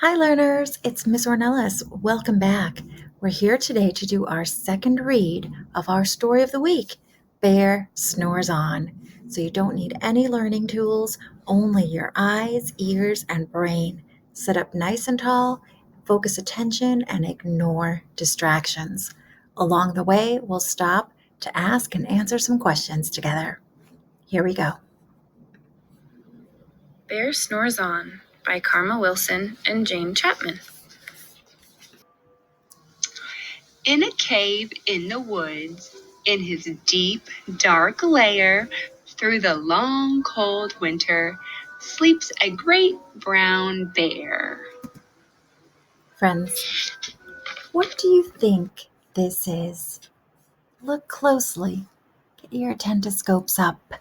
Hi learners, it's Miss Ornelas. Welcome back. We're here today to do our second read of our story of the week, Bear Snores On. So you don't need any learning tools, only your eyes, ears, and brain. Sit up nice and tall, focus attention, and ignore distractions. Along the way, we'll stop to ask and answer some questions together. Here we go. Bear Snores On by Karma Wilson and Jane Chapman. In a cave in the woods, in his deep, dark lair, through the long, cold winter, sleeps a great brown bear. Friends, what do you think this is? Look closely. Get your attendoscopes up.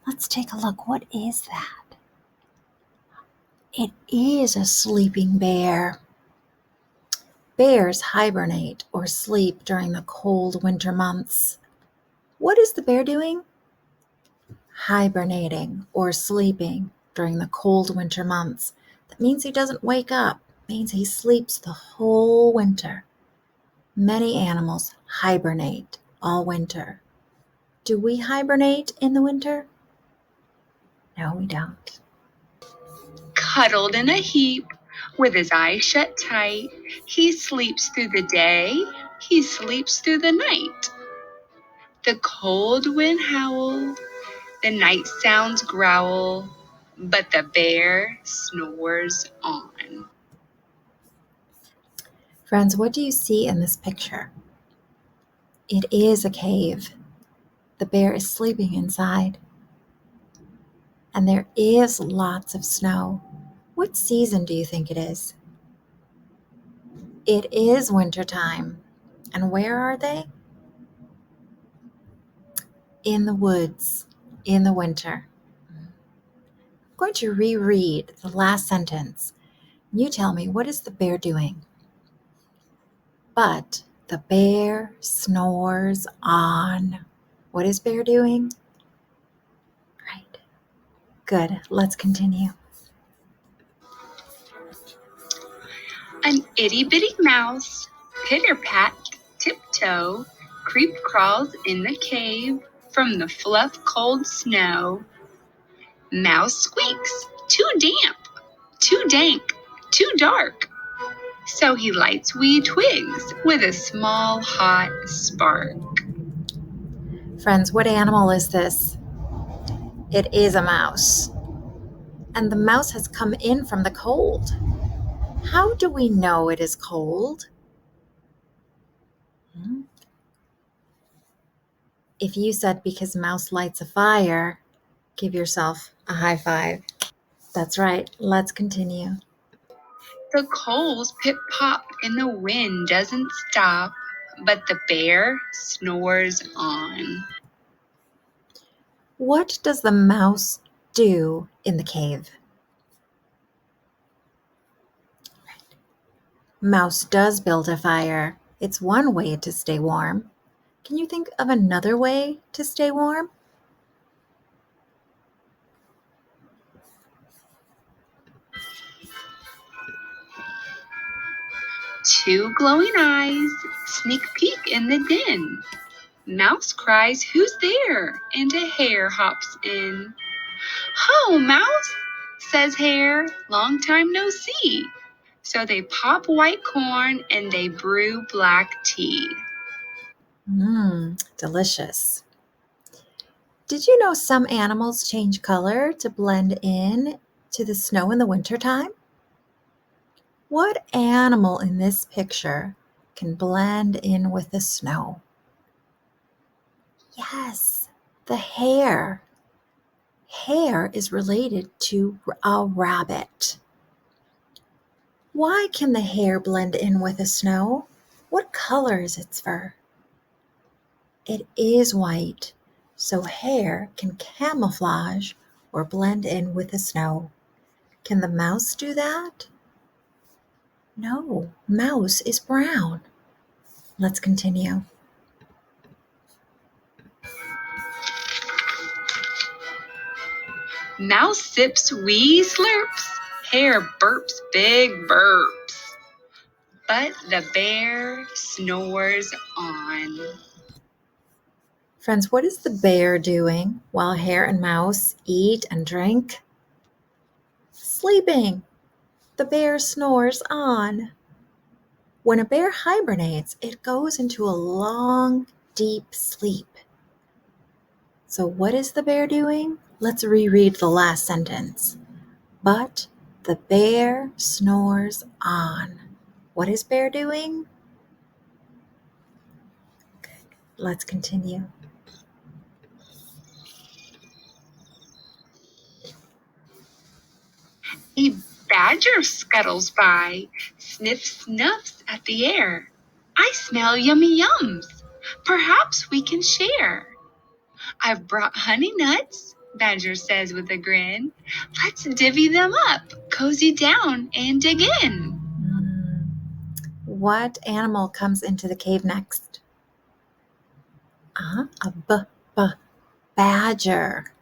Let's take a look. What is that? It is a sleeping bear. Bears hibernate or sleep during the cold winter months. What is the bear doing? Hibernating or sleeping during the cold winter months. That means he doesn't wake up. It means he sleeps the whole winter. Many animals hibernate all winter. Do we hibernate in the winter? No, we don't. Cuddled in a heap, with his eyes shut tight, he sleeps through the day, he sleeps through the night. The cold wind howls, the night sounds growl, but the bear snores on. Friends, what do you see in this picture? It is a cave. The bear is sleeping inside. And there is lots of snow. What season do you think it is? It is wintertime. And where are they? In the woods, in the winter. I'm going to reread the last sentence. You tell me, what is the bear doing? But the bear snores on. What is bear doing? Right. Good. Let's continue. An itty-bitty mouse, pitter-pat, tiptoe, creep-crawls in the cave from the fluff cold snow. Mouse squeaks, too damp, too dank, too dark. So he lights wee twigs with a small hot spark. Friends, what animal is this? It is a mouse. And the mouse has come in from the cold. How do we know it is cold? If you said because mouse lights a fire, give yourself a high five. That's right. Let's continue. The coals pip-pop and the wind doesn't stop, but the bear snores on. What does the mouse do in the cave? Mouse does build a fire. It's one way to stay warm. Can you think of another way to stay warm? Two glowing eyes sneak peek in the den. Mouse cries, "Who's there?" and a hare hops in. "Ho, Mouse," says Hare, "long time no see." So they pop white corn and they brew black tea. Delicious. Did you know some animals change color to blend in to the snow in the wintertime? What animal in this picture can blend in with the snow? Yes, the hare. Hare is related to a rabbit. Why can the hare blend in with the snow? What color is its fur? It is white, so hare can camouflage or blend in with the snow. Can the mouse do that? No, mouse is brown. Let's continue. Mouse sips wee slurps. Hare burps big burps, but the bear snores on. Friends, what is the bear doing while hare and mouse eat and drink? Sleeping. The bear snores on. When a bear hibernates, it goes into a long, deep sleep. So what is the bear doing? Let's reread the last sentence. But the bear snores on. What is bear doing? Let's continue. A badger scuttles by, sniffs snuffs at the air. I smell yummy yums. Perhaps we can share. I've brought honey nuts, Badger says with a grin. Let's divvy them up, cozy down, and dig in. What animal comes into the cave next? A badger.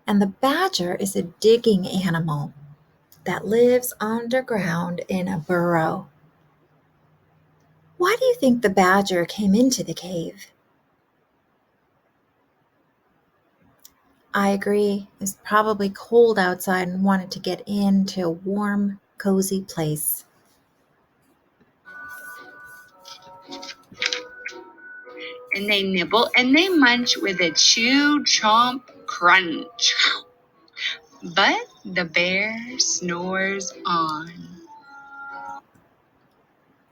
And the badger is a digging animal that lives underground in a burrow. Why do you think the badger came into the cave? I agree. It's probably cold outside and wanted to get into a warm, cozy place. And they nibble and they munch with a chew, chomp, crunch. But the bear snores on.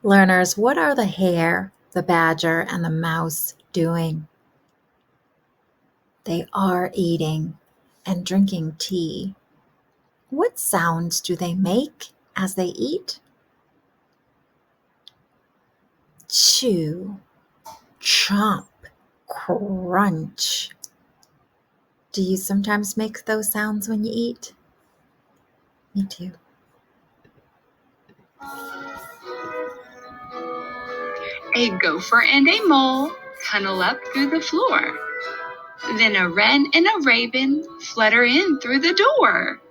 Learners, what are the hare, the badger, and the mouse doing? They are eating and drinking tea. What sounds do they make as they eat? Chew, chomp, crunch. Do you sometimes make those sounds when you eat? Me too. A gopher and a mole tunnel up through the floor. Then a wren and a raven flutter in through the door.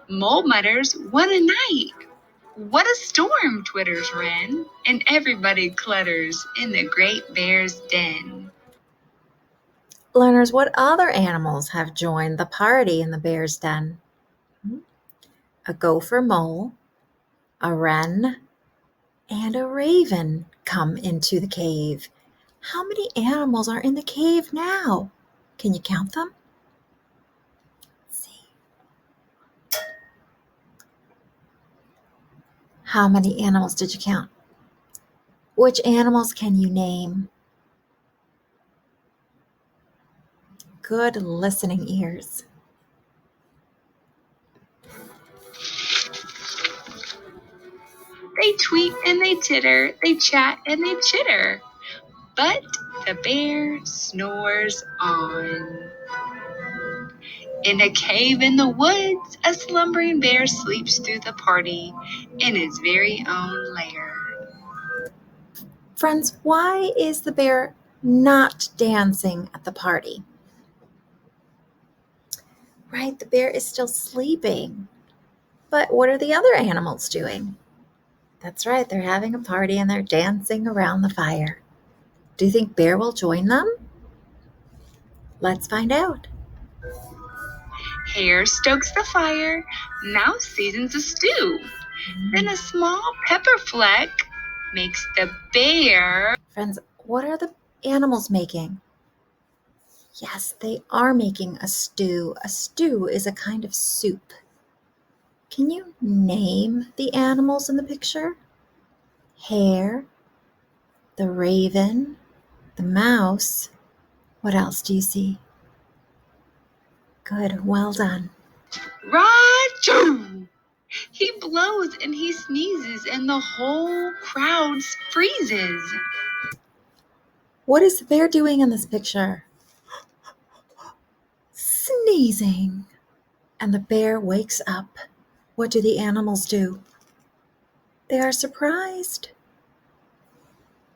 Mole mutters, what a night! What a storm, twitters wren, and everybody clutters in the great bear's den. Learners, what other animals have joined the party in the bear's den? A gopher mole, a wren, and a raven come into the cave. How many animals are in the cave now? Can you count them? Let's see. How many animals did you count? Which animals can you name? Good listening ears. They tweet and they titter, they chat and they chitter, but the bear snores on. In a cave in the woods, a slumbering bear sleeps through the party in his very own lair. Friends, why is the bear not dancing at the party? Right, the bear is still sleeping. But what are the other animals doing? That's right, they're having a party and they're dancing around the fire. Do you think bear will join them? Let's find out. Hare stokes the fire, mouse seasons a stew. Then a small pepper fleck makes the bear. Friends, what are the animals making? Yes, they are making a stew. A stew is a kind of soup. Can you name the animals in the picture? Hare, the raven, the mouse. What else do you see? Good, well done. Rachoo! He blows and he sneezes and the whole crowd freezes. What is the bear doing in this picture? Sneezing. And the bear wakes up. What do the animals do? They are surprised.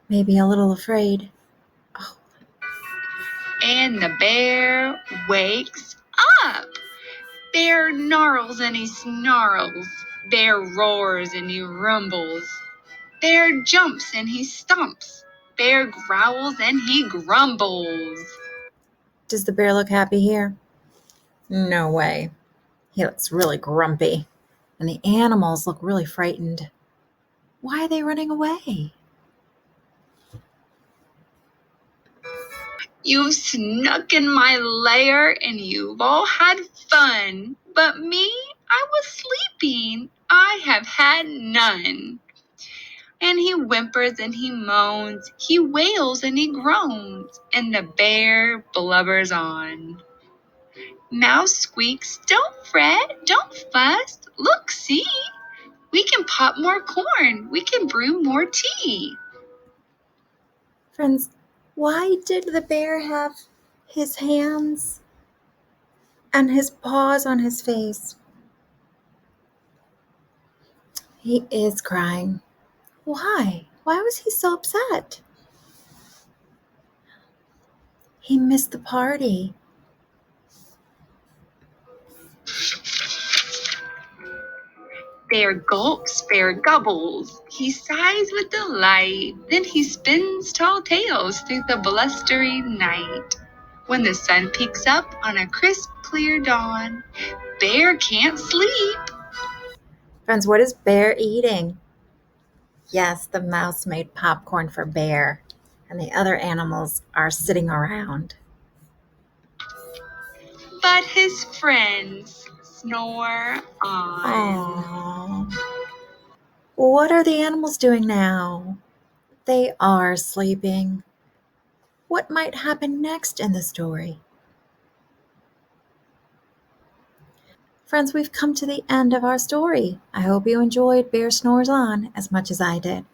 Maybe a little afraid. Oh, And the bear wakes up. Bear gnarls and he snarls. Bear roars and he rumbles. Bear jumps and he stomps. Bear growls and he grumbles. Does the bear look happy here? No way. He looks really grumpy, and the animals look really frightened. Why are they running away? You've snuck in my lair and you've all had fun. But me, I was sleeping. I have had none. And he whimpers and he moans. He wails and he groans. And the bear blubbers on. Mouse squeaks, "Don't fret, don't fuss. Look, see. We can pop more corn. We can brew more tea." Friends, why did the bear have his hands and his paws on his face? He is crying. Why? Why was he so upset? He missed the party. Bear gulps, bear gobbles. He sighs with delight. Then he spins tall tales through the blustery night. When the sun peeks up on a crisp, clear dawn, Bear can't sleep. Friends, what is Bear eating? Yes, the mouse made popcorn for Bear, and the other animals are sitting around. But his friends snore on. Aww. What are the animals doing now? They are sleeping. What might happen next in the story? Friends, we've come to the end of our story. I hope you enjoyed Bear Snores On as much as I did.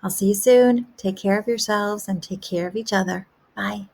I'll see you soon. Take care of yourselves and take care of each other. Bye.